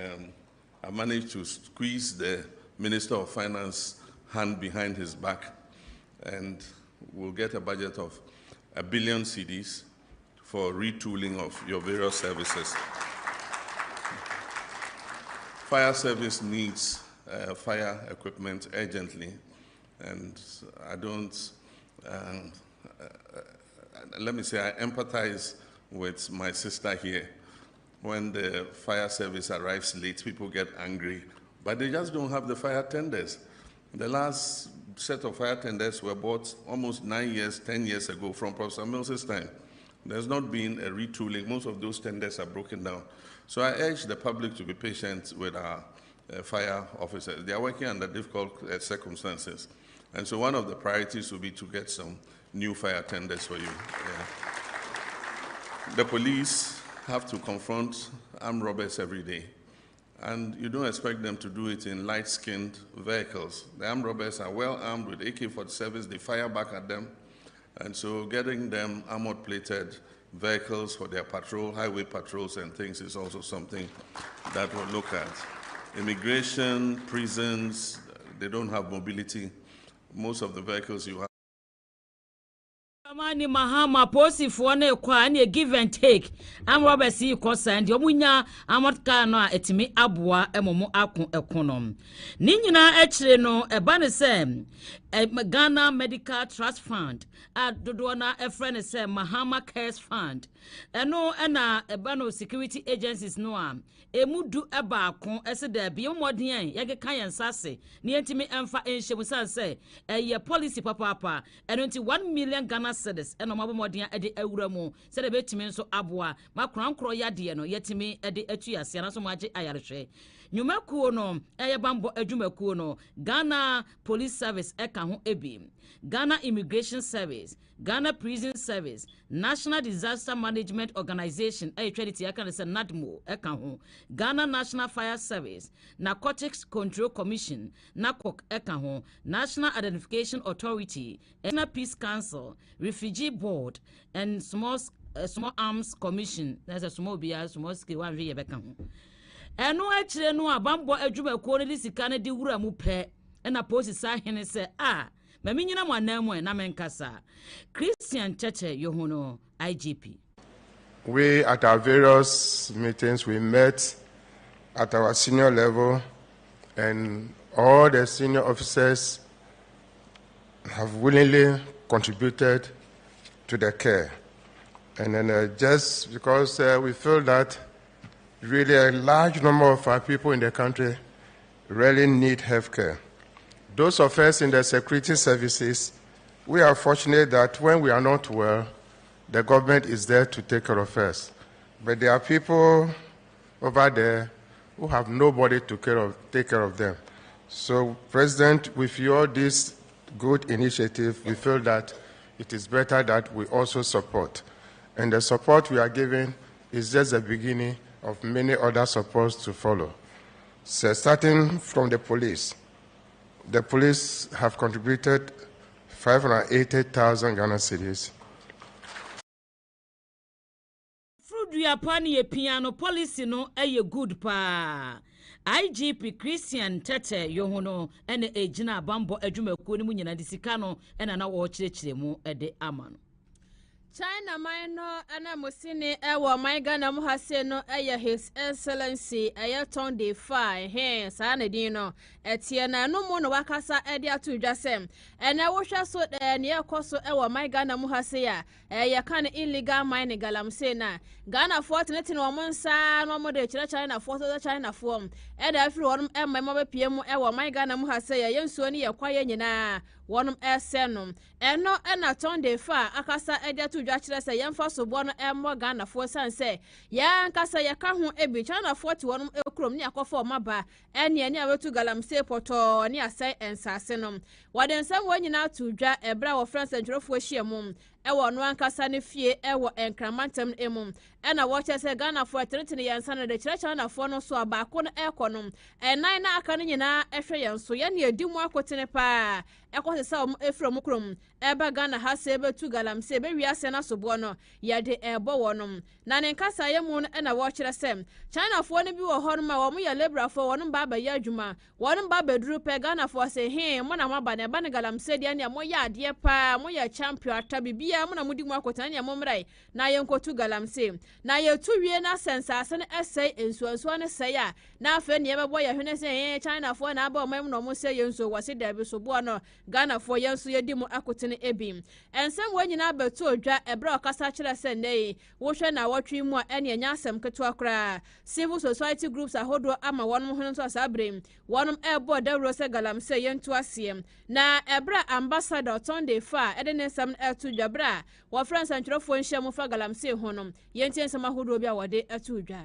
I managed to squeeze the Minister of Finance hand behind his back, and we'll get a budget of 1 billion cedis for retooling of your various services. Fire service needs fire equipment urgently, and I don't, let me say, I empathize with my sister here. When the fire service arrives late, people get angry, but they just don't have the fire tenders. The last set of fire tenders were bought almost 9 years, 10 years ago from Professor Mills's time. There's not been a retooling. Most of those tenders are broken down. So I urge the public to be patient with our fire officers. They are working under difficult circumstances. And so one of the priorities will be to get some new fire tenders for you. Yeah. The police have to confront armed robbers every day. And you don't expect them to do it in light-skinned vehicles. The armed robbers are well armed with AK-47s. They fire back at them. And so getting them armored-plated vehicles for their patrol, highway patrols and things is also something that we'll look at. Immigration, prisons, they don't have mobility. Most of the vehicles you have. Mani Mahama posi fuone kwa ane give and take. I'm Robert C. Kosan, Yomunya, Amotkano, etimi abwa, emomo akun econom. Nina echreno, a banisem, a Ghana Medical Trust Fund, a Dodona, a friend say Mahama Cares Fund. No, a bano security agencies noam. Emudu eba kon esede bi omodien yege kan sase ne yentimi emfa enhyemusan se ye policy papa eno nti 1 million Ghana cedis eno mabomodien ede awura mu se de betimi nso aboa makronkro yade no yetimi ede atuase na so maje ayarehwe nyumakuo no bambo adwumakuo no Ghana Police Service eka ho ebi Ghana Immigration Service, Ghana Prison Service, National Disaster Management Organization, NADMO, Ghana National Fire Service, Narcotics Control Commission, NACOC, National Identification Authority, National Peace Council, Refugee Board, and Small Arms Commission. There's a small scale one via Beckham. And no actually no abambo adwumakuo ne sikane di wura mu pe na post sa hene se Maminyina mwanamwe na menkasa. Christian Cheche Yohono, IGP. We at our various meetings, we met at our senior level, and all the senior officers have willingly contributed to the care. And then just because we feel that really a large number of our people in the country really need health care. Those of us in the security services, we are fortunate that when we are not well, the government is there to take care of us. But there are people over there who have nobody to take care of them. So, President, with your this good initiative, we feel that it is better that we also support. And the support we are giving is just the beginning of many other supports to follow. So, starting from the police. The police have contributed 580,000 Ghana cedis. Frudia pani piano policy no good pa. IGP Christian Tete Yohono ene ejina bambo adwumakuo ni mu nyina disikano ena na wo kyerɛkyerɛ mu ede amano. China Mino ana musini ewa maigana muhase no His Excellency Ton de Fai he sana dino etiena no mu no wakasa ede atu dwasem ene wohwa so ne ekoso ewa maigana muhase ya kan illegal mining galamse na Ghana fort ne tin wo monsa no mo de kyerɛ China fort the China form ede afiri wonum emma be piem ewa maigana muhase ya yensuo ne yakwaye nyina wonum esenum eno ena Ton de Fai akasa ede atu dwakere se yemfa so bo no emmo Ghana fo sanse ya nkasa ya ka ho ebi China 40 wonum ekrom ne akofo maba ene ne awetu galamse poto ne asai ensase no wadensam wonyina tu dwa ebra wo France ntwerofo ahyiamum ewo no ankasa ne fie ewo enkramantem emum ena wo kyese Ghana fo atretene yansa na de kyerɛ China fo no so abaako no ekonom enan na aka no nyina ehwe yenso ye ne edimu akotene pa ekose sa efrem krom eba Ghana ha se betu galamsey be wiase na sobo no yede ebo wonom na ne nkasa ye mu no na wo kire sem China fo ne bi wo ho no ma wo mo ye labor fo wonom ba ba ya adwuma wonom ba beduru pe Ghana fo se he mo na maba ne ba ne galamsey de ne mo ya ade pa mo ya champion ata bibia mo na mudi mu akota ne mo mrai na ye nkotu galamsey na ye tu wie na sensase ne essay ensuanso ne say a na afa ne bebo ye hwene se China fo na aba o mam no mo se ye nso wase da bi so bo no Ghana fo ye nso ye di mu akotene ebim ensem wanyina betu odwa ebra okasa kire se nei wo hwe na wotwe mu a ene nya asem keto akra civil society groups ahodo ama wonom hono so asabrem wonom ebo da rose galamsey ye nto asem na ebra ambassador Tonde Fa ede ne sam etu dwabra wo France antwerofo nhia fa galamsey honom ye ntien sam ahodo bi a wode etu dwa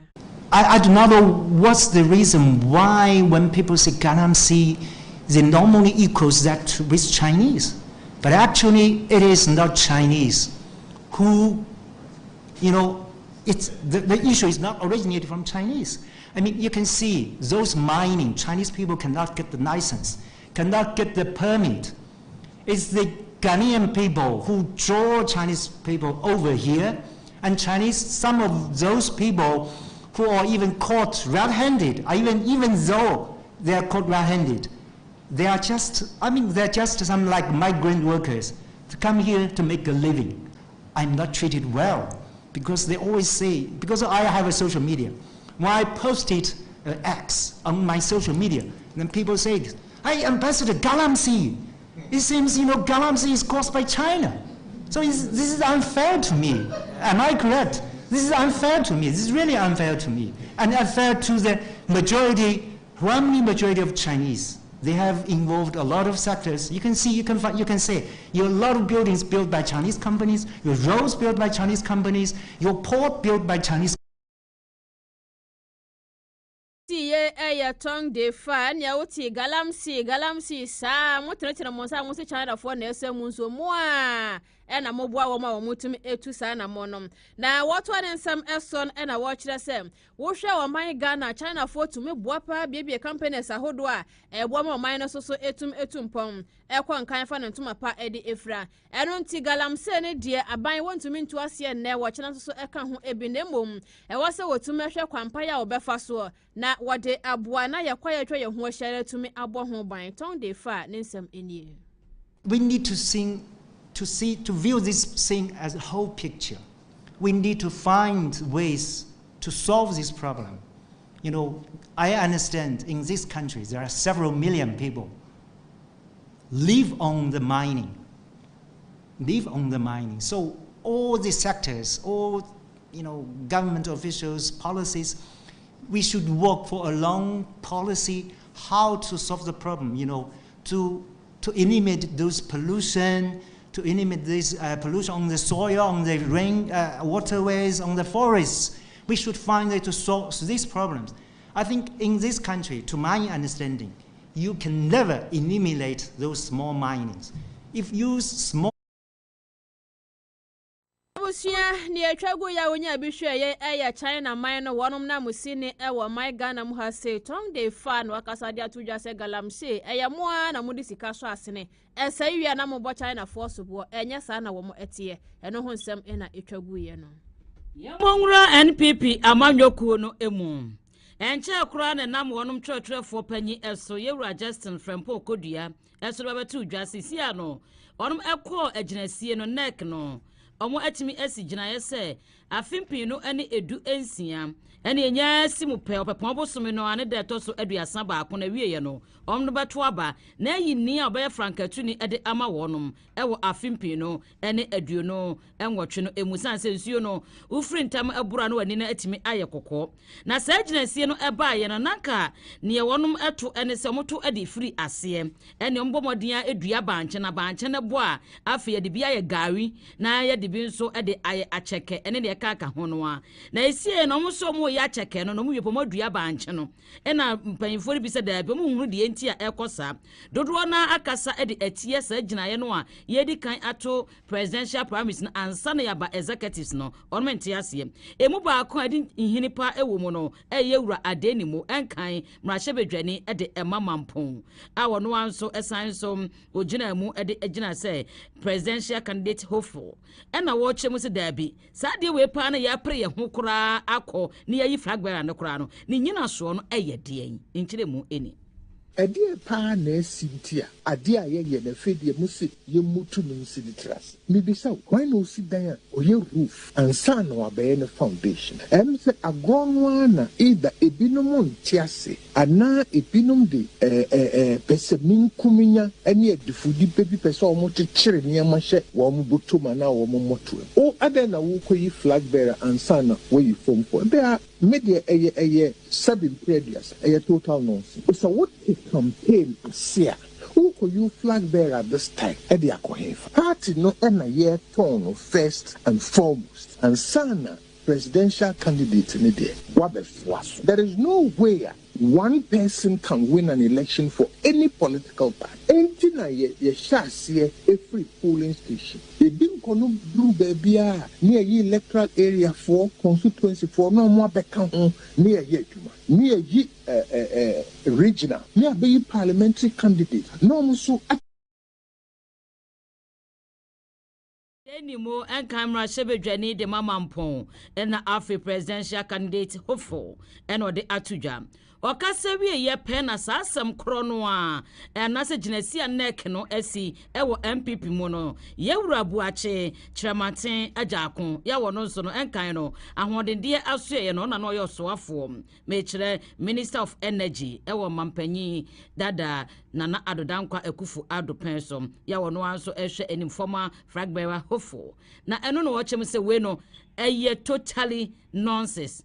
I do not know what's the reason why when people say galamsey, they normally equals that with Chinese. But actually, it is not Chinese who, it's the issue is not originated from Chinese. I mean, you can see those mining, Chinese people cannot get the license, cannot get the permit. It's the Ghanaian people who draw Chinese people over here, and some of those people who are even caught red-handed, even though they are caught red-handed, they are just some like migrant workers to come here to make a living. I'm not treated well because they always say, because I have a social media, when I posted X on my social media, then people say, hey, Ambassador, galamsey. It seems, galamsey is caused by China. So this is unfair to me. Am I correct? This is unfair to me. This is really unfair to me. And unfair to the majority of Chinese. They have involved a lot of sectors. You can say, a lot of buildings built by Chinese companies, your roads built by Chinese companies, your port built by Chinese Tonde Fa nya wuti galamsey sa motretere mo sa mo se China fo na esemu nso mo a na mo boa wo ma wo mutum etu sa na mo nom na woto ne nsam eson na wo kire se wo hwe wo man Ghana China fo tumi boa pa bie companies ahodo a ebo ma man no so etum pom ekon kan fa ntuma pa edi efra eno nti galamsey ne de aban wontumi ntu ase ne wo kire so eka ho ebi na mom wo se wotum hwe kwampa ya obefa so na wode abua na yakwaya twa ye ho hyare tumi abo ho ban Tonde Fa ne nsam enie. We need to view this thing as a whole picture. We need to find ways to solve this problem. I understand in this country there are several million people live on the mining. So all the sectors, all government officials, policies, we should work for a long policy how to solve the problem, to eliminate those pollution, to eliminate this pollution on the soil, on the rain, waterways, on the forests. We should find a way to solve these problems. I think in this country, to my understanding, you can never eliminate those small minings. If you use small ni atwago ya wonya bihwe ye China man no wonom na musini wo my Ghana mu ha se Tonde Fa no akasa de atudwa se galamsey mo a na mudi sika so asene esayia na mo bo China force bo enye sa na wo mo etie eno ho nsem na atwago ye no Yamonwura NPP amanyokuo no emu enche akura ne nam wonom twetwefo panyi eso yewura Justin Frempo Kodua eso bebetu dwa sisia no wonom ekọ aginasie no neck no omo atimi asi ginaye se afimpi no ane edu ensia ene enya simu pe opepon bosom no ane de to so aduasa ba akona wieye no omno beto aba na yi ni a obaye frankatuni ede ama wonom ewo afimpi no ene aduo no enwotwe no emusan se nsuo no ufri ntam abura no wani na atimi aye kokko na sa ginasie no eba ye no nanka ne wonom eto ene se moto ade firi ase ene ombomodin edua banche na bo a afi ye de bia ye gawi na ye de bi nso ede aye acheke ene de kaka honoa na esie no mo so mo ya cheke no mo yepo modua banche no na mpanyimfo bi se da be mo hunu de enti a ekosa dodo na akasa de atie sa ginaye no a ye di kan ato presidential promise na ansa na yaba executives no on menti ase emu ba ko adi nhini pa ewo mu no yewura adeni mu enkan mrahye bedwani de emamampon a wono anso esan so ogina mu de agina se presidential candidate hopeful na wo che mu se dabi sa de we pa na ya pre ye ho kura akọ na yayi flag bearer no kura no ni nyina so no eye de nkire mu eni Adia pa na esintia adia ye na fedie musi ye mutu no silitras mibisa why no si dan oye roof ansa na wabe na foundation se agonwa na ida ebinom ntiase ana ebinom de pesemin kuminya ene adifudi pepi pese o mo kire niam hye wo mo botoma na wo mo moto o ada na wo koyi flag bearer ansa na wo yi form for be a media eye 7 previous total nonsense so what campaign sia who could you flag bearer at this time at the party no na year turn first and foremost and sana presidential candidate in there is no way one person can win an election for any political party. Entina ye share every polling station. They didn't kono blue baby near ye electoral area 4 constituency 4 no more become near ye near ye regional near be parliamentary candidate no so Animo and camera shebedwani de mamampon and the presidential candidate hopeful and or the atuja Okasa wie ye pen asasem krono a enase ginesi nek no asi ewo MPP mu no ye wurabu ache krematen ajakon ya wono nso no enkan no ahodende aso ye no na no yo soafo me kire Minister of Energy ewo mampanyi dada Nana Adodankwa Ekufu Ado pensom ya wono anso ehwe enimfoma flag bearer hopeful na eno no wo chem se we no eye totally nonsense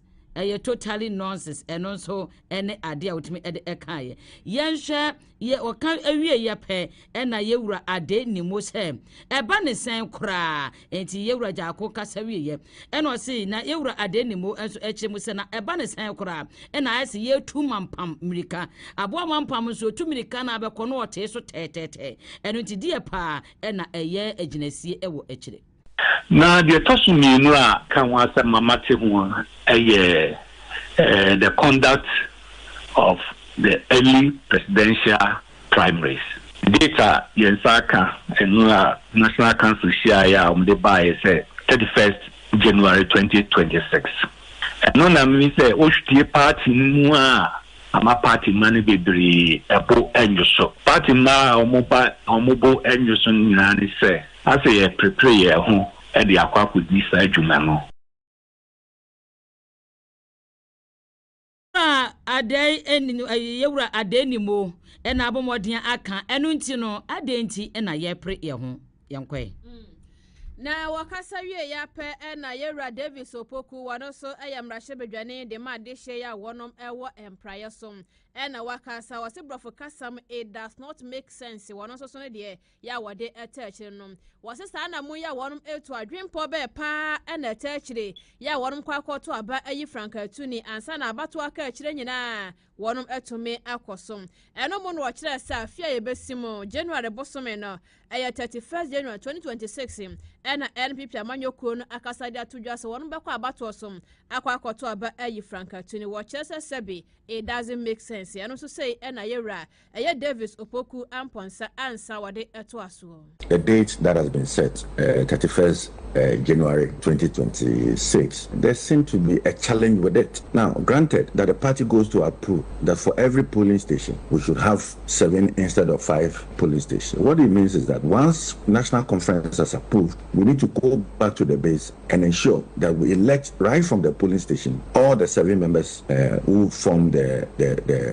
totally nonsense eno so ene ade a wotimi ede ekaye yenhwe ye oka awie ye pe ena yewura ade ni mo se eba ne sen kura enti yewura jako kasa wie ye eno se na yewura ade ni mo enso eche mo se na eba ne sen kura ena ase ye tu mampam mirika abo mampam so tu mirika na abekọ no ote so tetete eno enti die pa ena eye aginasie ewo echire na the tosuminu a kan wa se mamate ho the conduct of the early presidential primaries data yensaka and national council share ya the by say 31st January 2026 no na me say o shtie party mu a ama party mani bebre ebo enyoso party ma omobo enyoso nyina ni say as ye prepare ye ho e de akwa kodi sa adwuma no adai eni yewura adeni mo ena abomoden aka enu nti no adenti ena yepre ye ho yenkwe na wakasa wie ya pe na yewura Davis Opoku wano so ayamrahye bedwane de ma de hye ya wonom ewo empraye so na wakasa wase brofo kasam it does not make sense wano so ne de ya wode etachire no wase sa na mu ya wonom etu adwempo be pa na etachire ya wonom kwakoto aba ayi franka tuni ansa na abato aka achire nyina wonom etumi akosom eno mu no wakire sa afia ye besimo January bosome no 31st January 2026 na NPP amanyokuo no akasa de atodwa se wonom bekọ abato osom akwakoto aba ayi franka tuni wakire se sebi it doesn't make sense eno so say na yewra Davis Opoku amponsa ansa wade eto aso the date that has been set 31st January 2026 there seems to be a challenge with it. Now granted that the party goes to approve that for every polling station we should have 7 instead of 5 polling stations. What it means is that once national conference has approved, we need to go back to the base and ensure that we elect right from the polling station all the 7 members who form the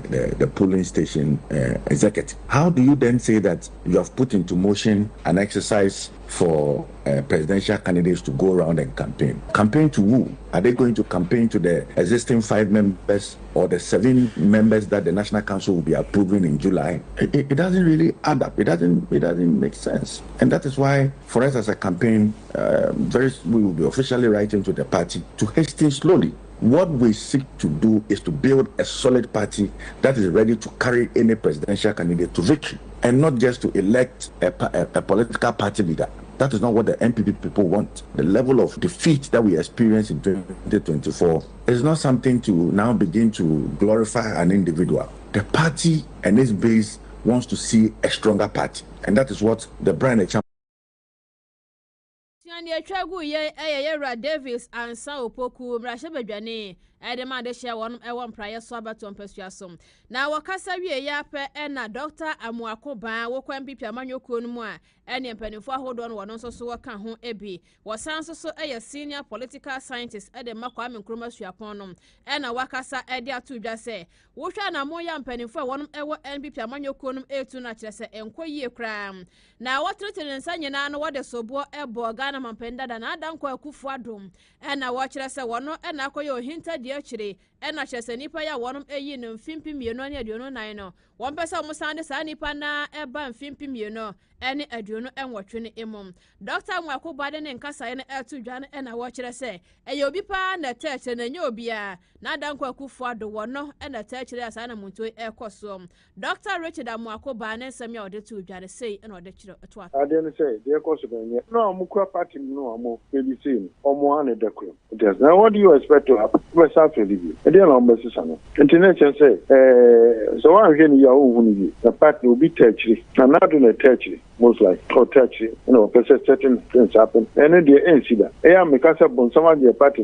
the polling station executive. How do you then say that you have put into motion an exercise for presidential candidates to go around and campaign? Campaign to who? Are they going to campaign to the existing 5 members or the 7 members that the National Council will be approving in July? It doesn't really add up. It doesn't make sense. And that is why, for us as a campaign, we will be officially writing to the party to hasten slowly. What we seek to do is to build a solid party that is ready to carry any presidential candidate to victory, and not just to elect a political party leader. That is not what the NPP people want. The level of defeat that we experience in 2024 is not something to now begin to glorify an individual. The party and its base wants to see a stronger party, and that is what the Brian Echam. Davis and Sao Poku, Rasha Bedwane, Edema share one prior Sabaton Persuasom. Now, Wakasawi Yape and Dr. Amuakoba, Wokan Pipa Manu Kunmua, and Penny for hold on one also so can home Ebi, was so a senior political scientist at the Makwam Krumas Yaponum, and a Wakasa Edia to just say, Wusha Namoya and Penny for one ever and Pipa Manu Kunum to Natchese and Koye Cram. Now, what written in Sanyan, what the Sobo Ebo Ghana Mampenda than Adam Kwakufuadum, and I watch us a one and Akoyo hinted yesterday, and I just a nipa ya one yin and Fimpi Mionia Duno Nino. 1 person almost under Sani Pana, Eba and Fimpi Miono, any Aduno and watching Imum. Dr. Mwako Baden and Casa and L2 Jan and I watch us say, and you'll be pan the church and you'll be a Nadan Kwakufuado one and the church as Anamuntu Air Cosum. Dr. Richard Mwako Banen Samuel the 2 Jan say, and or the church at what I didn't say, dear Cosum. No, Mukra party, no, I'm more baby scene or more on a decrum. Now, what do you expect to happen? West Africa, a dear on Messana. International say, so I'm getting your own. The party will be tertiary, and not in a tertiary, most like, or tertiary, certain things happen. And then the end, see that. I am a casa bon, someone the party,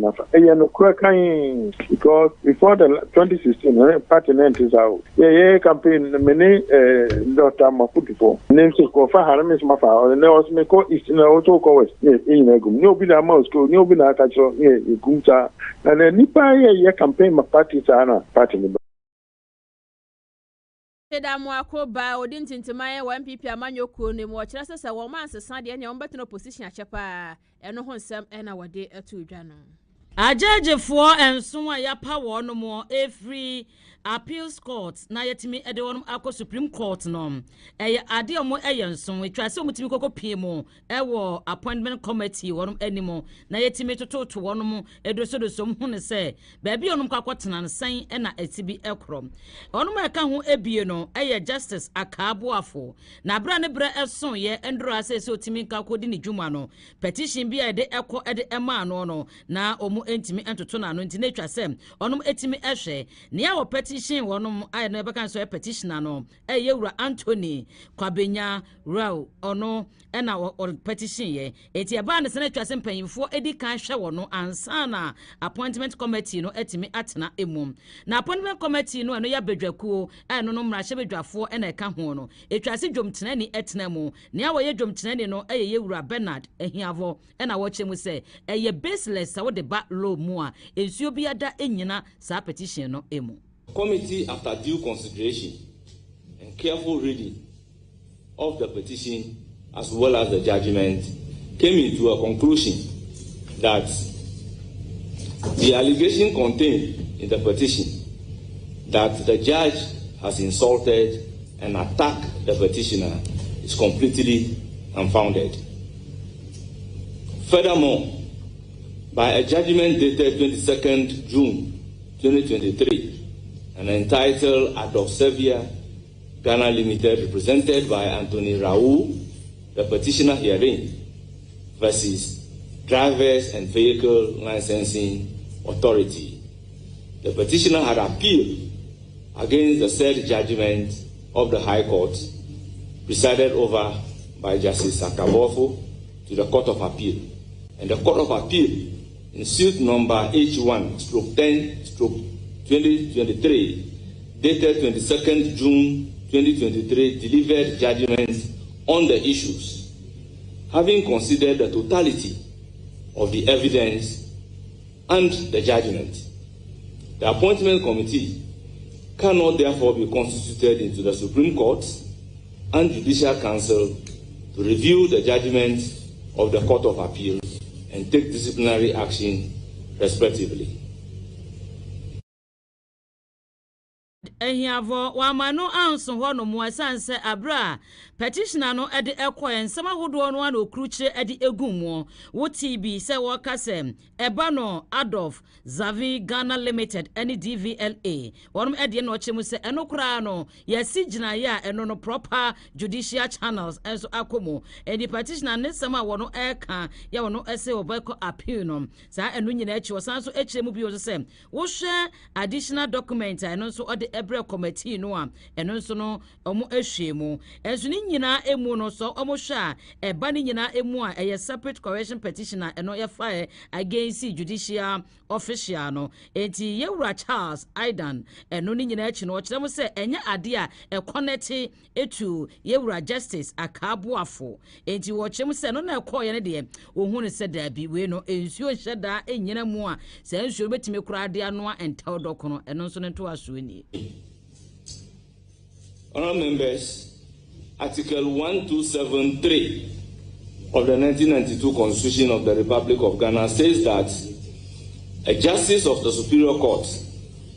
because before the 2016, party enters out. Yeah, campaign, many Dr. Maputifo, names of Kofa Haramis Mafa, and there was Meko East in the Auto Coast, in a gum, no bina Moscow, no bina Tacho, Gumta, and then Nipa, campaign, my party, party. Mwako odin tintimaya wa MPP amanyoko ne mo kira sese wo man sesa de nya ombeto no position achepa eno ho nsem ena wode atu dwa no ajejefo enso a yapa wo no mo every appeals court na yetimi ede wonum akọ Supreme Court no ade omo enso etwase omutimi kokọ pie mo ewo appointment committee wonum animo na yetimi tototo wonum edosodosom hu ne se ba bi onum kwakotena nsan na atibi ekrom onum eka ho ebie no Justice Akabuafo na bra ne bra eson ye endro asese otimi kakodi ne dwuma no petition bi ede ekọ ede ema no na omu entimi entoto na no ntine twase onum etimi ehwe ne ya wo petition wonum aye no ebe kan so petitioner no yewura Anthony Kwabenya Rao ono na petition ye eti eba ne sene twase mpanyimfo edi kan hwe wono ansa na appointment committee no etimi atena emum na appointment committee no ya bedwakuo no mrahye bedwafo na eka ho no etwase dwomtenani etena mu ne ya wo ye dwomtenani no yewura Bernard Ehiavo na wo chemu se ye baseless sa wo de ba law mu a ensuo biada enyina sa petition no emu. Committee, after due consideration and careful reading of the petition as well as the judgment, came into a conclusion that the allegation contained in the petition that the judge has insulted and attacked the petitioner is completely unfounded. Furthermore, by a judgment dated 22nd June 2023, and entitled Adosevia Ghana Limited, represented by Anthony Raoul, the petitioner herein, versus Drivers and Vehicle Licensing Authority. The petitioner had appealed against the said judgment of the High Court, presided over by Justice Akabuafo, to the Court of Appeal. And the Court of Appeal, in suit number H1/10/2023, dated 22nd June 2023, delivered judgment on the issues, having considered the totality of the evidence and the judgment. The appointment committee cannot therefore be constituted into the Supreme Court and Judicial Council to review the judgment of the Court of Appeal and take disciplinary action respectively. Ehiavo wamano anso ho no mo asanse abra petitioner no ede ekoye nsema hodo no na okruche ede egumo wo TB se wo kase eba no Adolf Zavi Ghana Limited any DVLA wonum ede no chemu se enokra no yesi gina ya eno no proper judicial channels enso akomo edi petitioner ne sema wono eka ya wono ese obeko appeal no sa enu nyina echi wosanso echemu bi wo se wo hwe additional document eno so ode ebre committee no a eno nso no omo ehwemu enso ni nyina emu no so omo hwa eba ni nyina emu a eye separate correction petitioner eno ye file against judicial official no enti Yewura Charles Aidan eno ni nyina echi no okyerem se enye ade a connect etu Yewura Justice Akabuafo enti wo kyerem se no na ekoye ne de ohunu se da bi we no ensuo hyeda enyina mu a se ensuo betime kura ade ano a entaw dokono eno nso ne to aso ni. Honourable members, Article 1273 of the 1992 Constitution of the Republic of Ghana says that a justice of the Superior Court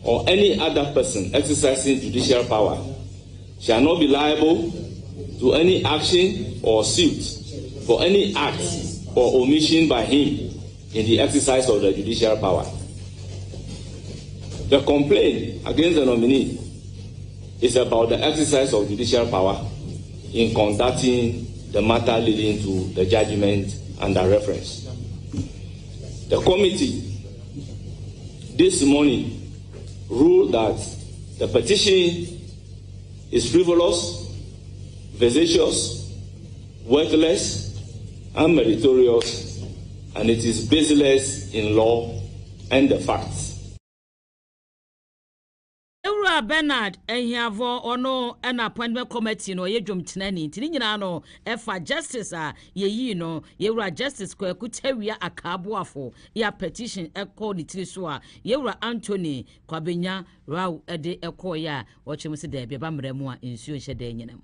or any other person exercising judicial power shall not be liable to any action or suit for any act or omission by him in the exercise of the judicial power. The complaint against the nominee is about the exercise of judicial power in conducting the matter leading to the judgment under reference. The committee this morning ruled that the petition is frivolous, vexatious, worthless, unmeritorious, and it is baseless in law and the facts. Bernard Ehiavo ono an appointment committee no ye dwomtenani tini nyina no efa justice a ye no Yewura Justice Kwaku Tawia Akabuafo ya petition eko ditiri so a Yewura Anthony Kwabenya Raw ede eko ya wo chemse da bia bamremu a ensuo hyeda nyinam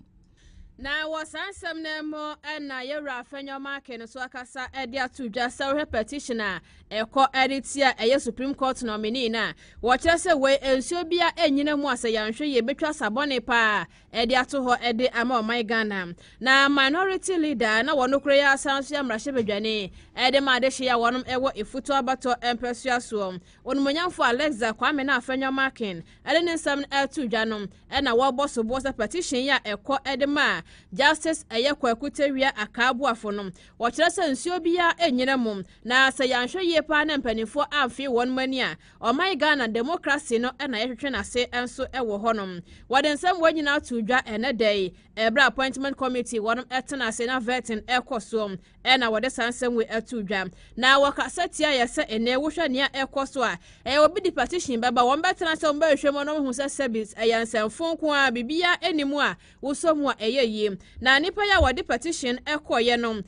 na wasansam na mo na Yewura Afenyoma Ken so akasa ede atudwa sɛ petitioner eko editia eye Supreme Court nominee na wo kyerɛ we ensuo bia enyina mu ase yanhwe ye betwa sabone pa ede ato ho ede ama oman Ghana na minority leader na wono kure ya asanso ya mrahye bedwane ede ma de hye ya wonom ewo ifuto abato empesua so onumonyamfo Alexa Kwame na Afenyoma Ken ede ne nsam atudwa no na wo boso bosa petition ya eko ede ma Justice Kwaku Tawia Akabuafo no wo kyerɛ sɛ nsuo bia enyina mu na sɛ yanhwe ye pa na mpanifo amfi won mani a oman Ghana democracy no na yehwehwe na se enso ewo honom wode nsɛm wanyina atudwa ene day ebra appointment committee wonum etena se na vetting ekoso na wode sansɛm we atudwa na wakasatia yɛsɛ ene wohwɛ nea ekoso a obi di petition baba won betena sɛ omba hwɛ mo no hu sɛ service eyansɛmfo nko a bibia enimu a wosomu a eyeye na nipa ya wode petition ekoye no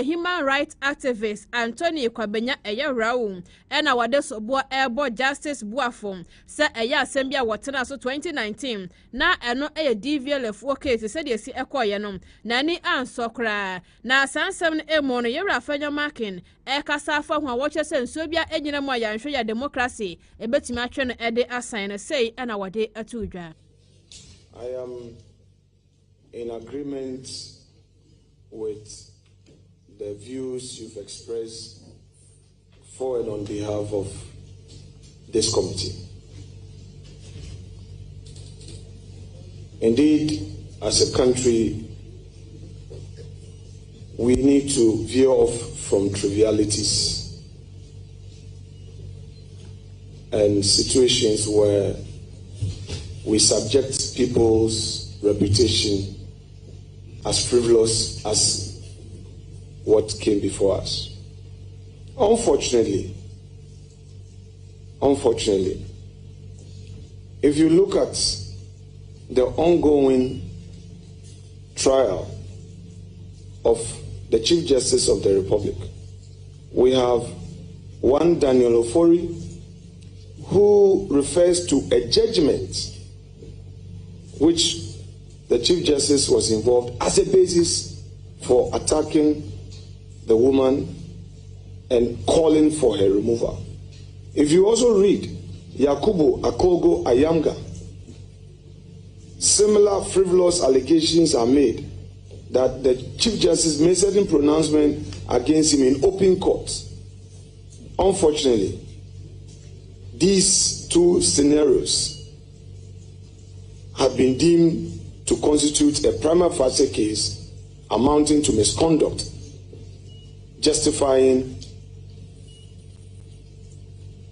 human rights activist Anthony Kwabenya Raw na wade sobo ebo Justice Buafo se asɛm bia wotena so 2019 na eno DVLF case se de si ekoye no na ni ansokra na sansɛm no emo no Yewura Afenyoma Ken kasa afa ho a wo kyɛ sɛ nsuo bia enyina mu a yanhwe ya democracy ebetimi atwe no ede assign no sei na wade atudwa. I am in agreement with the views you've expressed for and on behalf of this committee. Indeed, as a country, we need to veer off from trivialities and situations where we subject people's reputation as frivolous as what came before us. Unfortunately, if you look at the ongoing trial of the Chief Justice of the Republic, we have one Daniel Ofori who refers to a judgment which the Chief Justice was involved as a basis for attacking the woman and calling for her removal. If you also read Yakubu Akogo Ayamga, similar frivolous allegations are made that the Chief Justice made certain pronouncement against him in open court. Unfortunately, these two scenarios have been deemed to constitute a prima facie case amounting to misconduct, justifying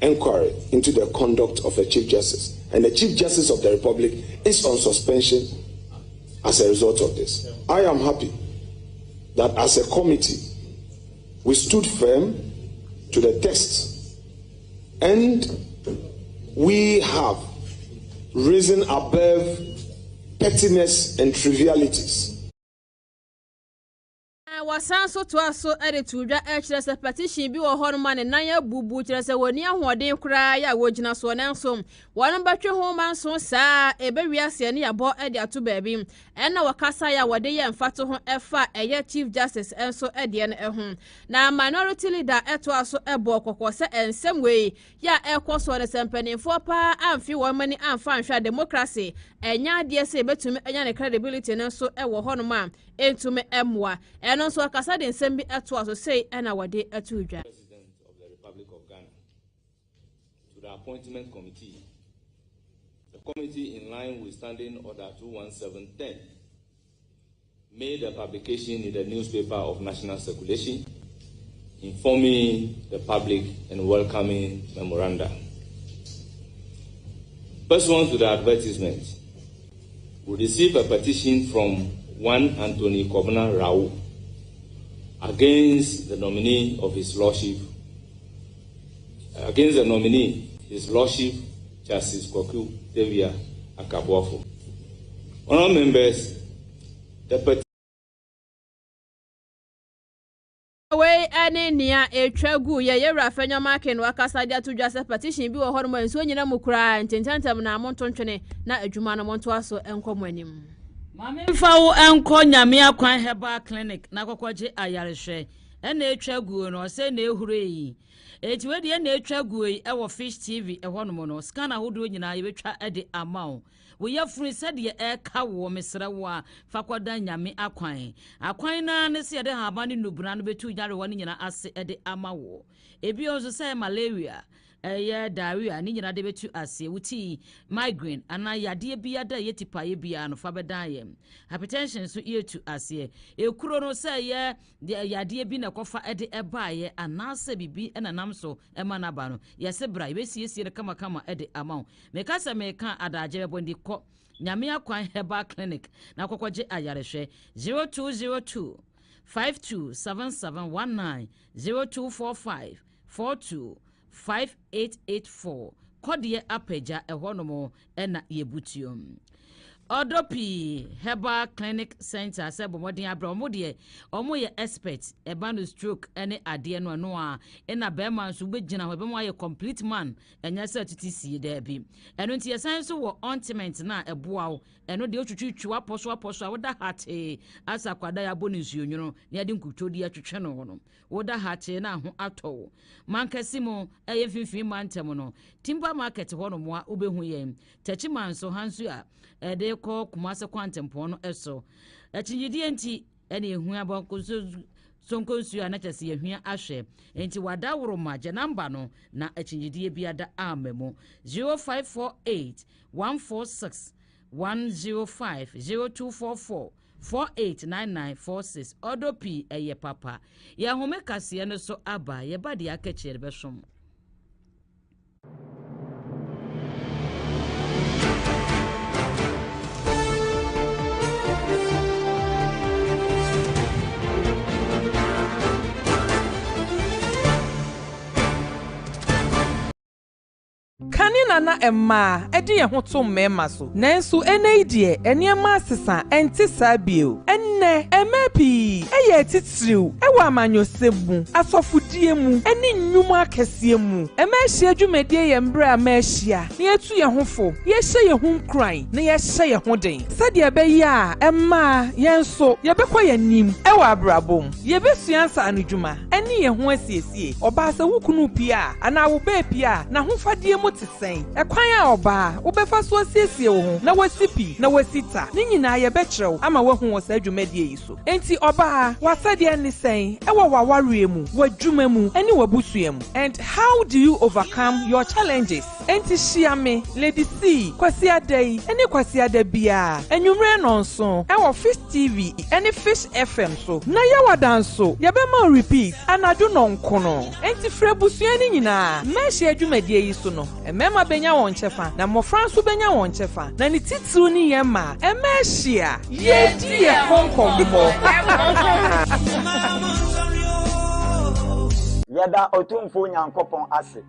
inquiry into the conduct of a Chief Justice. And the Chief Justice of the Republic is on suspension as a result of this. I am happy that as a committee, we stood firm to the text and we have risen above pettiness and trivialities. Wasan so to aso edit to dwa a petition bi wo hono ma ne nan ya bubu kire se woni ahoden kura ya wogina so nanso won batwe ho man so saa ebe wiase ne yabo ede ato baabi enna wakasa ya wode ye mfato ho efa eye Chief Justice enso ede ne ehun na minority leader eto aso ebo kokko se ensem we ya ekoso ne sempanifo pa amfi wo mani amfa anhwa democracy enya de se betumi enya ne credibility ne so ewo hono ma entume emwa eno so akasa de nsem bi eto aso sei ena wode eto dwa President of the Republic of Ghana to the appointment committee. The committee, in line with Standing Order 21710, made a publication in the newspaper of national circulation informing the public and welcoming memoranda. Pursuant to the advertisement, we received a petition from one Anthony Kobna Rao against the nominee of His Lordship, His Lordship Justice Kwaku Devia Akabuafo. Honourable members, the petition we ene nia etwagu ye yewra fanya market wakasa dia to Joseph petition bi wo hono mo enso nyina mukura ntentantam na amontontwene na adwuma na monto aso enkomo anim. Mame mfawo enko nyame akwan herbal clinic na kokwaje ayarehwe ena etwagu no se na ehuro yi eti we de na etwagu yi ewo Fish TV eho no no scanner hodo nyina ye betwa ede amount we ya free said ye eka wo mesra wo a fakoda nyame akwan na ne se de ha ba ne nubuna no betu yare wo ne nyina ase ede amawo ebi onzo say malaria eye diarrhea ni nyina de betu ase wuti migraine ana yade bia da yetipaye bia no fa bedan hypertension so yetu ase ekuro no say ye yade bi na kofa ede ebaye anase bibi enanam so emana ba no yese bra yebesiesie kama ede amount meka se meka adaje bondi ko nyame akwan herbal clinic na kokwaje ayarehwe 0202 527719 0245 42 5884 kodie apeja ehonomo ena yebutium Odopi Herbal Clinic Center sebo modern abra omode omoye expert ebano stroke ene ade no no a ena bema nso begina ho bema ye complete man enya se titisi da bi eno nti yesan so wo ointment na eboawo eno de otwutwutwa aposo woda hate asa kwada ya boni nsuonwuro ne ade nkutodi atwetwe no no woda hate na ho ato mankasimo eye finfin mantem no timber market ho no mo a obehu ye tachiman so hansu a ede ko kumase kwantempo no eso achinyidie nti ene ehu abonko sonkonsu anachase ehua ahwe enti wada woro maje namba no na achinyidie biada amemo 0548 146 105 0244 489946 Odopi eye papa ya home kase no so aba ye bade akachere besom. Kanina na emma edi ye ho to mema so nanso ene die eniema sesa enti sabio enne ene emepi eye titiriw ewa amanyosebu asofudie mu eni nnwuma akese mu emehye adwumadie ye mbre amehia na yetu ye hofo ye hye ye hu kran na ye hye ye ho den sade be ya emma yenso ye bekwa ye nim ewa abrabom ye besua nsa anadwuma eni ye ho asiesie oba sa wukunu pia ana wo be pia na hofadie mu tesen ekwan a oba wo befa so asiesie wo ho na wasipi na wasita ni nyina ye bekyerɛw ama wahu wo sa adwumadie yi so enti oba wasade ni sen ewa wawareɛ mu wadwuma mu eni wabusua mu. And how do you overcome your challenges? Enti shiame Lady C Kwasia Day eni Kwasia da bia enwumre nonso ewo Fish TV eni Fish FM so na yawa danso yabema repeat anadu nonkono enti frabusua ni nyina mehye adwumadie yi so no emema benya won chefa na mofranso benya won chefa na ni titru ni yema emehia yedi ye konkombo yada otumfo nyankopon ase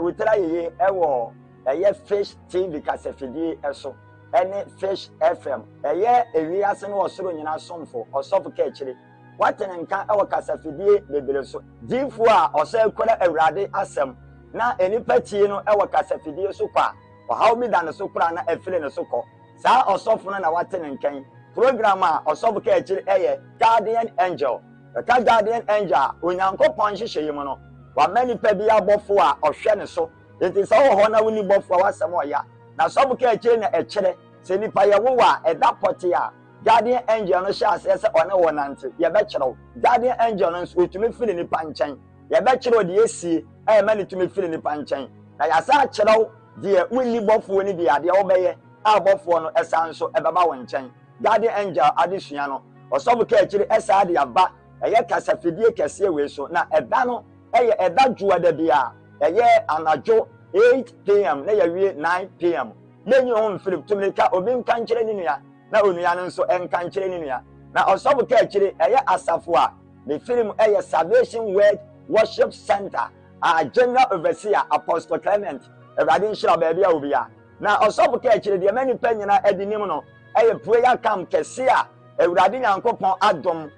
we try ye ewo eye Fish TV kasefidi eso ene Fish FM eye ewiase no osoro nyina somfo osofo ka akire watene nka ewo kasefidi bebere so dinfo a osa kwara awurade asem na enipa tie no ewo kasefidi so kwa ohaw mi dan so kura na efile ne so ko sa osofo no na watene nkan program a osofo ka akire eye Guardian Angel ka Guardian Angel onyankopon hyehyeye mu no wa mani pa bi abofo a ohwe ne so enti sa wo ho na woni bofo a wasem oya na sobu ka akire na ekire se nipa ye wo wa eda poti a Guardian Angel no sha ase se one wonante ye be kyerɛw Guardian Angel no so otumi fili nipa nkyɛn ye be kyerɛw de esie e mani tumi fili nipa nkyɛn na ya sa kyerɛw de woni bofo ni de ade wo bɛyɛ a bofo no ɛsan so ɛbɛba wo nkyɛn Guardian Angel adesua no osobu ka akire ɛsa de aba eye kasafidie kese we so na eda no eye eda juwa da bia eye anajo 8 pm na yawie 9 pm menyi hon Philip tumika obi nka nkyere ni nua na onua no nso enka nkyere ni nua na osobu ka akire eye asafo a the film eye Salvation Word Worship Center a General Overseer Apostle Clement Ewurade nhyira ba bia obia na osobu ka akire de mani panyina edinim no eye prayer camp kese a Ewurade nyankopon adom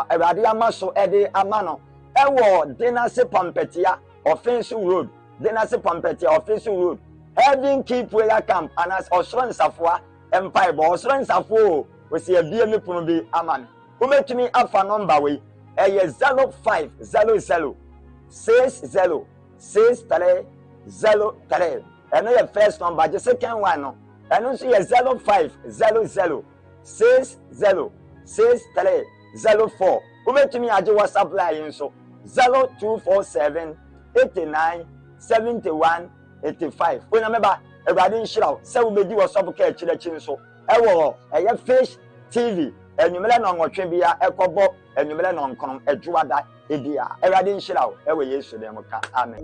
Ewurade amaso ede amano ewo Denase Pampetia Offensive Road Denase Pampetia Offensive Road Heaven Key Prayer Camp anas osoro nsafo empire bo osoro nsafo we se abie me pono bi amane umetumi afa number we eye 0500 606303 eno ye first number the second one no eno so ye 0500 606304 umetumi aje WhatsApp line so 0247 89 71 85 when remember Ewurade nhyira se wo bedi WhatsApp ka akire nso ewo eye Fish TV enwumele no nwotwe bia ekobo enwumele no nkonom adwuada edia Ewurade nhyira ewo Yesu dem ka amen.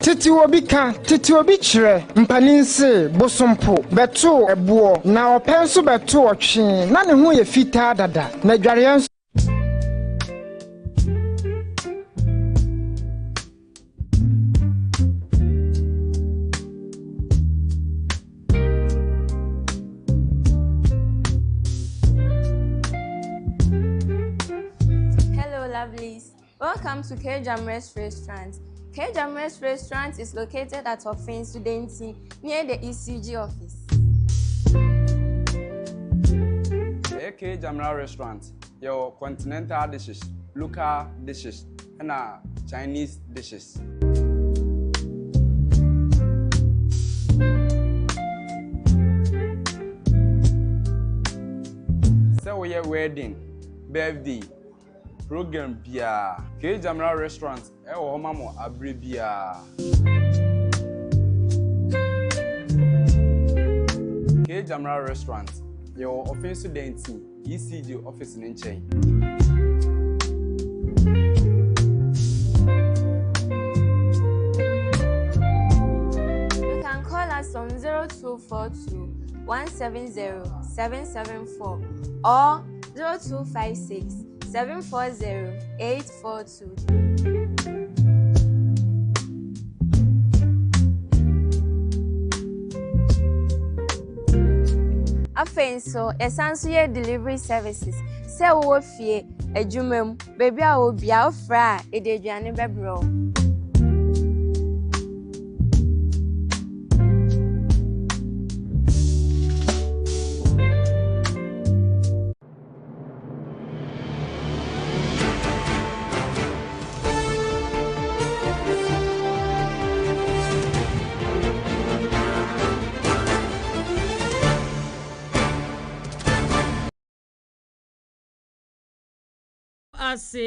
Titi obi kyerɛ mpaninse bosompo beto ebuo na openso beto otwe na ne ho ye fitaa dada na dware nso. Hello lovelies, welcome to K Jamres Restaurant. K Jamres Restaurant is located at Offense Studenti near the ECG office. K Jamra Restaurant, your continental dishes, local dishes, and Chinese dishes. So we are wedding, birthday, program bia K Jamra Restaurant e wo mamo abre bia K Jamra Restaurant your offense denti ECG office in Nchen. You can call us on 0242 170 774 or 0256 740-842. Afei nso esan so ye delivery services. Se wo fie adwumam baby a wo bia ofra e de aduane bebro.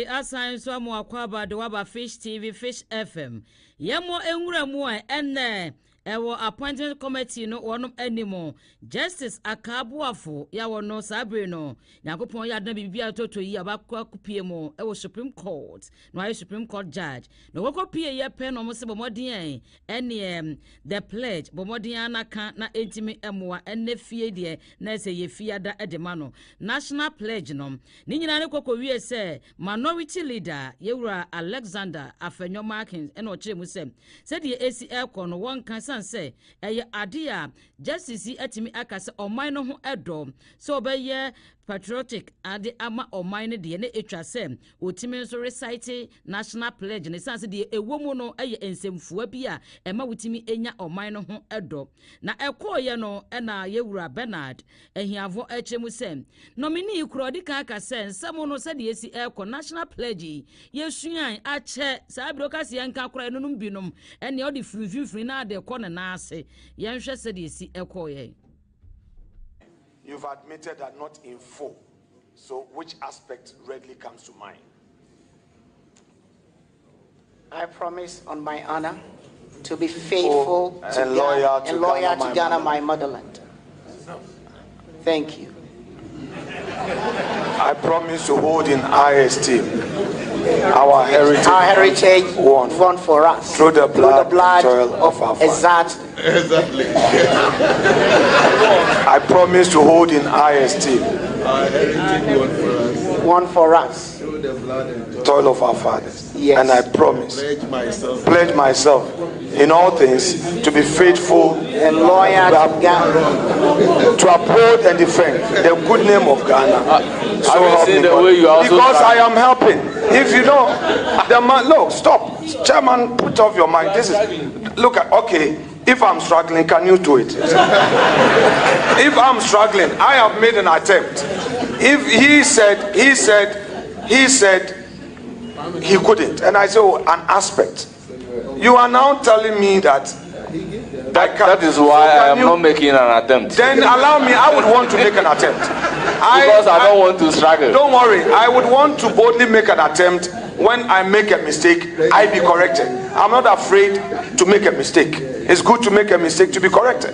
Asan so amu akwaba de waba Fish TV, Fish FM. Yemo enwura mu enne ewo appointment committee no wonom animo Justice Akabuafo ya wono sabre no yakopon ya na bibia toto yi abakwa kupie mo ewo Supreme Court no ayi Supreme Court judge no wokopie ye pen no mo se bomodin ene the pledge bomodin anaka na entimi emoa enne fie de na se ye fie ada edema no national pledge no ni nyina ne kokowie se minority leader yewura Alexander Afenyo Markins ene o kire mu se de ACL ko no won kan say eye adia justice atimi akase oman no ho edo so obeye patriotic ade ama oman ne de ne etwa se otimi nso recite national pledge ne sanse de ewomu no eye ensemfua bi a ema wotimi enya oman no ho edo na ekoye no na yewura Bernard ehiavo echemu se nominee kurodi kan akase nsemo no se de esi eko national pledge yesuan ache sabro kase yanka kura enunum binom ene odi frifrifri na de ko na ase yenhwe se de esi ekoye. You've admitted that not in full. So which aspect readily comes to mind? I promise on my honor to be faithful and loyal to Ghana, my motherland. Thank you. I promise to hold in high esteem our heritage won for us through the blood and toil of our fathers. Exactly. I promise to hold in high esteem our heritage won for us through the blood and toil of our fathers. Yes. And I promise, pledge myself in all things to be faithful and loyal to Ghana, to uphold and defend the good name of Ghana. So help me God. Because I am helping. If you know, the man, look, stop, Chairman, put off your mind. This is, look at, okay. If I'm struggling, can you do it? If I'm struggling, I have made an attempt. If he said he couldn't, and I said, oh, an aspect. You are now telling me that that is why I am not making an attempt. Then allow me, I would want to make an attempt. Because I don't want to struggle. Don't worry, I would want to boldly make an attempt. When I make a mistake, I be corrected. I'm not afraid to make a mistake. It's good to make a mistake to be corrected.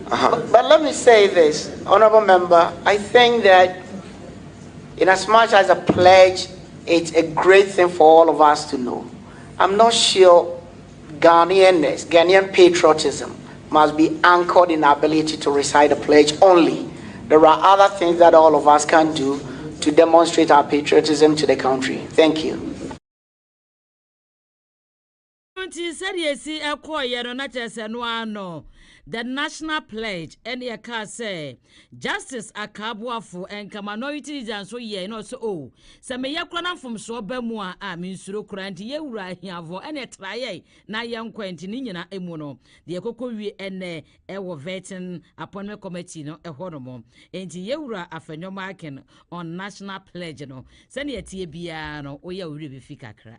But let me say this, honorable member, I think that in as much as a pledge, it's a great thing for all of us to know. I'm not sure Ghanaian patriotism must be anchored in our ability to recite a pledge only. There are other things that all of us can do to demonstrate our patriotism to the country. Thank you. The national pledge and your car say Justice Akabuafo and minority and so ye no so oh se me yakwana from so bamu a me nsuro kuranti ye wura hiavo ene traye na ye nkwenti ni nyina emu no de ekokowie ene ewo vetting appointment committee no ehonomo enti ye wura Afenyo Markin on national pledge no se ne tie bia no oya wuri be fika kra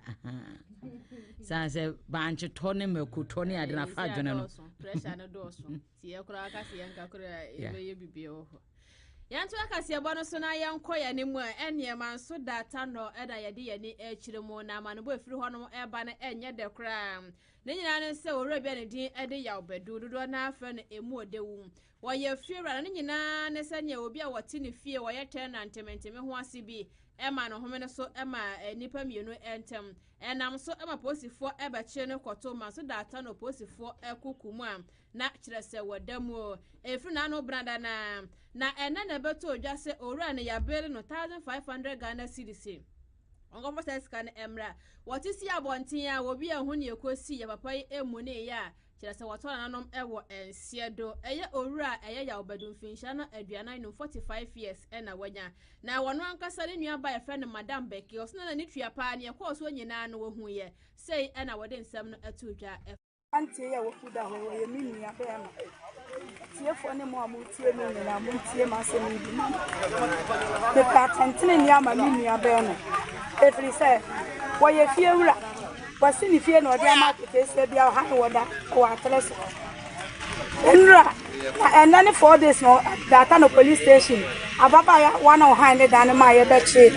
sanse banche tone meku tone ade na fa dwene no pressure no do so tie kura aka se yanka kura ebe bibie ho yanto aka se ebo no so na yanko ya ne mu ene man so data no eda ye de ye ni ekire mu na ma no bo efiri ho no eba na enye de kura ne nyina ne se owura bia ne din ede ya obedu dodo na afa na emu odewu wo ye fiera ne nyina ne se nya obi a wote ne fie wo ye tenantementeme ho ase bi ema no home ne so ema nipa mienu entem enam so ema posifo eba kire ne kwoto ma so data no posifo ekukumu am na kire se wadamu efri na no branda na ene na beto odwa se owura ne ya bill no 1500 Ghana cedis ongo scan emra what is ya bontin ya obi ehun ye kosi ya papa emu ne ya kyerɛ sɛ wɔtɔ nanom ɛwɔ nsie do ɛyɛ owura ɛyɛ ya obedum finsha na aduanan no 45 years ɛna wanya na wɔno ankasa ne nua ba yɛ friend madam Becky ɔsna na ne tua pa ne ɛkɔ so nyinaa no wohu yɛ sei ɛna wɔde nsɛm no ɛto dwa antie ya wofuda ho yɛ mi nua ba ya ma tiefo ne mo amutie no nyina mo tie ma se mi bi me pa tentene ni ama mi nua ba no efiri sɛ wɔyɛ fie wura wasi ni fie no ɔde ama kekese bia ha no wɔda wɔ atrɛs enra na ɛna ne 4 days no data no police station ababa ya wana ɔhan ne dan ma yɛ bɛkye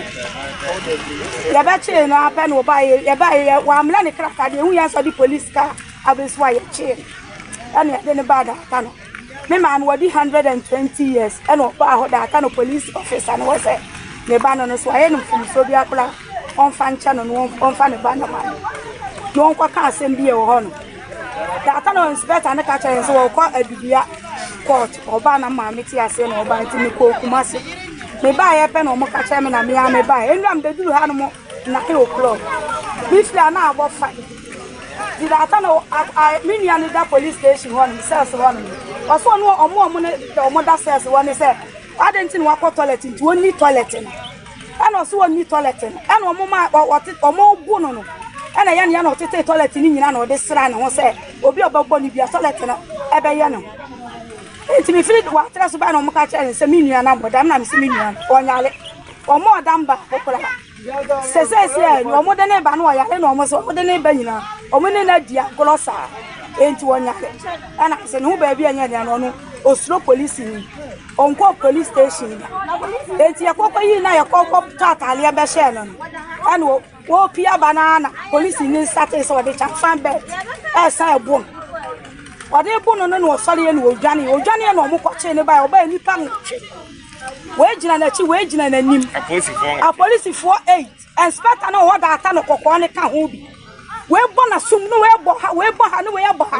no apɛ no ba yɛ wa amla ne kraka de hu ya so di police car abeswa yɛ kye ɛna de ne ba data no me man wadi 120 years ɛna ɔba ho data no police officer no wɔ sɛ ne ba no so ayɛ no mfumso bi akora ɔmfa nkyɛ no ɔmfa ne ba no ma no ɔnkɔ ka asɛm bi wɔ hɔ no data no inspector ne ka kyerɛ sɛ wɔkɔ adubia court ɔba na ma me ti ase na ɔba nti me kɔ kuma se me ba yɛ pɛ na ɔmo ka kyerɛ me na me a me ba enwam de duru ha no mo na e o'clock bi fia na abɔ fa di data no me nua ne da police station hɔ no cells hɔ no ɔso no ɔmo ne ɔmo da cells hɔ ne sɛ adenti no wakɔ toilet nti oni toilet no ɛna ɔso oni toilet no ɛna ɔmo ma ɔmo bu no ɛna yɛ ne ya na ɔtete toilet ni nyina na ɔde sra ne ho sɛ obi ɔbɛbɔ ni bia toilet no ɛbɛyɛ no enti me fili wa tra so ba na ɔmo ka kyerɛ sɛ me nua na bodam na me se me nua ɔnyale ɔmo ɔdam ba kokora sɛsɛsɛ ɔmo de ne ba no ɔyale na ɔmo sɛ ɔmo de ne ba nyina ɔmo ne na dia glosa enti ɔnyale ɛna sɛ ne ho ba bia nya dia no no osuro police ni onko police station enti yakoko yi na yakoko tatale ya bɛhye no ɛna wo pia banana police ni sate so de chafan bet ɛsan ɛbom ɔde bu no no ɔsɔre ye no odwane na ɔmo kɔkye ne ba ɔba nipa nwotwe we gyina na chi we gyina na nim a police for 8 inspector na wo data no kokɔ ne ka ho bi we bɔ na sum no we bɔ ha no we bɔ ha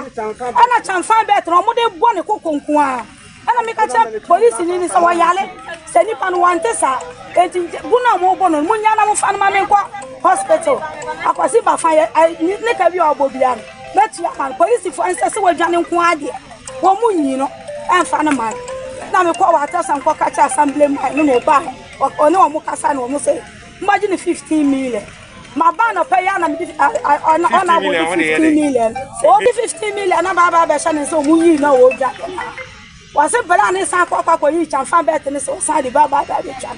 ana chafan bet no ɔmo de bɔ ne kokonko a ana me ka kyerɛ police ni sɛ wɔyale sɛ nipa no wante sa enti bu na mo bɔ no mo nya na mo fa no ma me nkɔ hospital akwasi ba fa ne ka bi ɔbɔ bia no betia man police for answer se wadwane nko ade wo mu nyi no emfa no man na me kɔ wata san kɔ ka cha assembly man no ba one wo mu kasa na wo mu se imagine 15 million ma ba no pay ya na me ona bo 15 million o 15 million na ba be sha ne se mu yi na wo dwa wase bra ne san kɔ yi chamfa bet ne se o sa de ba be twa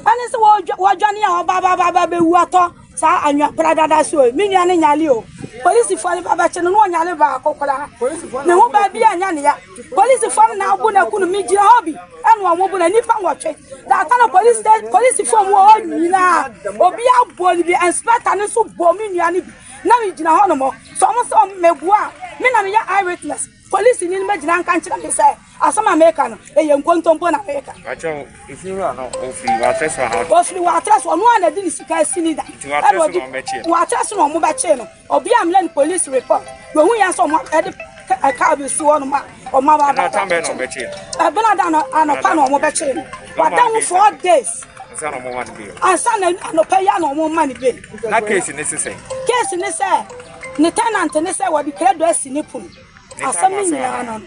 ani se wo dwane ya ba be wu ato sa anwa pradada so mi nua ne nyale o police for ne baba che no nyale ba akokora ne ho ba bia nya ne ya police for na abu na kunu mi gira hobi enu omo bu na nipa nwotwe da ata no police for mo o nyina obi abo ni bi inspector ne so bo mi nua ne bi na mi gina ho no mo so mo so megua me na me ya eyewitness police ni me gina nka nkyira me say asama America no eye nkontompo na America acho ifiru no ofiri wa atres ono ana di ni sika sini da wa atres no mo ba che no obi amle ni police report we hu ya so mo ede ka bi si wono ma o ma ba ba tambe no be che bena da no anopa no mo be che no wa dan 4 days ansa no mo man bi ansa na anopa ya no mo man bi na case ni se ni tenant ni se wa di credo asini pun asami ni no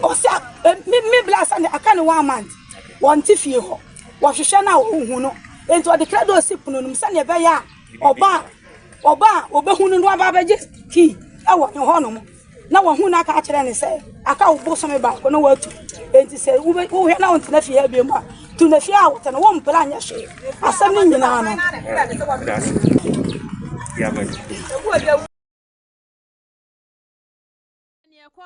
o sia me blast and aka ne 1 month won ti fie ho wo hwehwe na wo hu no enti o de credo sipuno num se ne be ya oba obehunu no aba beje ki e wo ho no na wo hu na ka kire ne se aka wo bo so me ba ko no watu enti se wo hwe na won ti na fie be mu a tu na fie a wo te no wo mpla anya hwe asam ni nyina no ya ba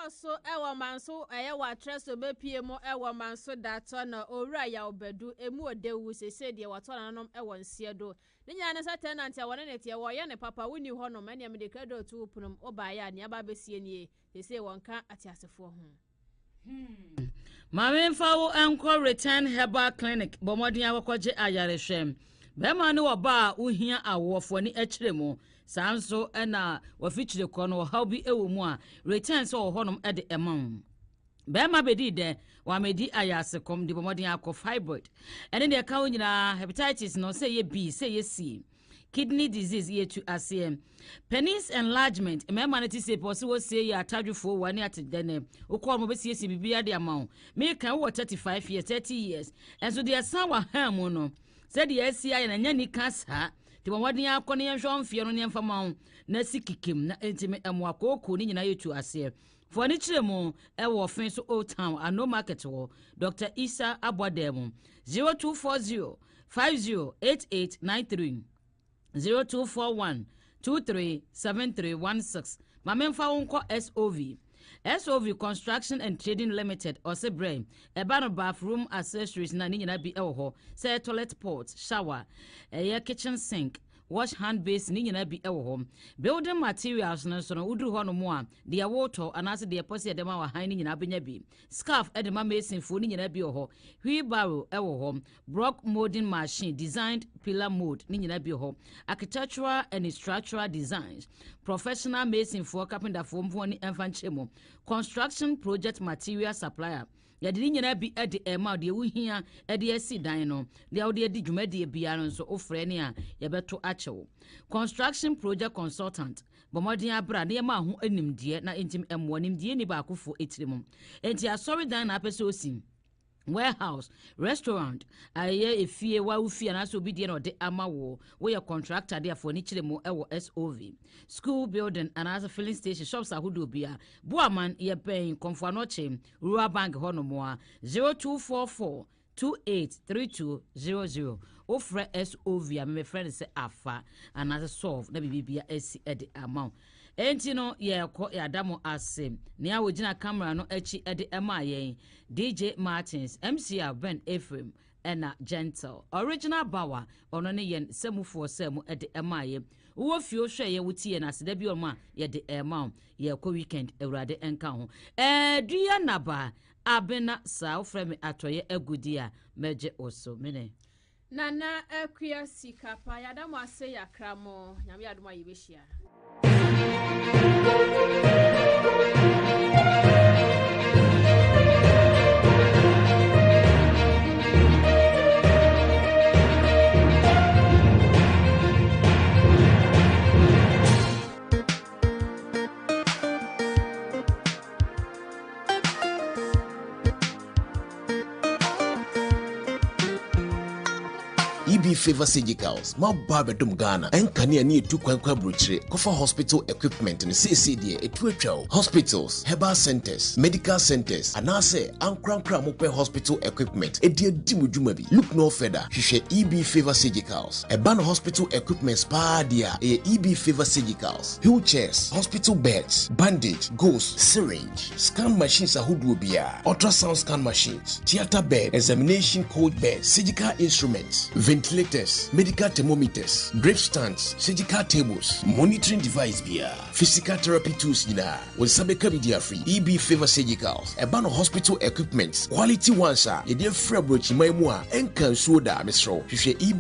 so ewa manso ewa treso bepie mo ewa manso dato na owura ya obedu emu odewu sese de wato nanom ewa nsie do ninya ne sa tenant ya wone netie wo ye ne papa woni ho no mane me de kredo tu punum oba ya ne aba besie nie sese wonka atiasefo ho Mame mfawo enko return herbal clinic bomodin akokje ayarehwem be ma ne oba uhia awofo ni ekiremu sanso ena wafichire ko no how bi ewo mu a return so honom ede emam be ma bedi de wa medi ayasekom de bomodin akọ fibroid ene de ka onyina hepatitis no say ye B say ye C kidney disease ye to ASEM. Penis enlargement, a man it is a possible say ya taju for 1 year to dene. Ukwa mobesi bibia de amount. Make can what 35 years, 30 years. And so their son were hermono. Said the SCI and any cancer. The one ya koni Jean Fiona for mount. Nesi kikim na intimate and wako kuni na you to ASEM. For niche mo, ewo fence old town and no market war. Dr. Isa Abwademo 0240 508893 0241 237316. Mamemfa unko SOV Construction and Trading Limited or se brain. Ebano bathroom accessories na ni nyina bi ewo say toilet pot, shower, kitchen sink, wash hand base ni nyina bi ewo building materials no so no udru ho no mo a de water anase de posi de ma wa han ni nyina benya bi scarf e de ma mason fo ni nyina bi wheelbarrow ewo block molding machine designed pillar mold ni nyina bi architectural and structural designs professional mason for carpenter for mfo ni emfanchemo construction project material supplier yadi ni nyina bi ede ema de wuhia ede asi dan no de awde edi dwumade bia no so ofre ne a ye beto achewo construction project consultant bomodin abra ne ma ho animdie na entim emwo nimdie ni ba akofo etirim enti asori dan na apese osim warehouse restaurant aye efie wa ufie na so bidie no de amawo we your contractor there for ni chiremo ewo SOV school building and as a filling station shops ahodo bia boaman ye pen komfano chem rural bank hono mo 0244 283200 ofre SOV a me friend say afa and as solve na bibia esi ede amount enti no ye ko ya damo asem ne a wogina camera no echi ede ema yen DJ Martins MCR Ben Ephraim ena Gentle original bawa ono ne yen semufo semu ede ema ye wo fio hwe ye wutie na sida bi oma ye de ema ye ko weekend ewrade enka ho duya naba abena sa ofreme atoye agudia meje oso mene nana akuya sikapa ya damo ase ya kramo nyame ya damo yibehia EB Favor Surgicals, ma Barbadum Ghana, and Kania near 2 Kwankwa Bruchere, Kofa Hospital equipment and CCD, a twitchell, hospitals, herbal centers, medical centers, and I say, Ankram Kramope Hospital equipment, a dear Dimujumabi. Look no further, she share EB Favor Surgicals, a ban hospital equipment spa dia, a EB Favor Surgicals, wheelchairs, hospital beds, bandage, gauze, syringe, scan machines, a hoodwobia, ultrasound scan machines, theater bed, examination code bed, surgical instruments, ventilators, medical thermometers, drip stands, surgical tables, monitoring device beer, physical therapy tools with Sabeka Media Free, EB Favor Surgicals, a ban of hospital equipment, quality ones are, a dear Frebrochi Maimua, and Kansuda, Mr. EB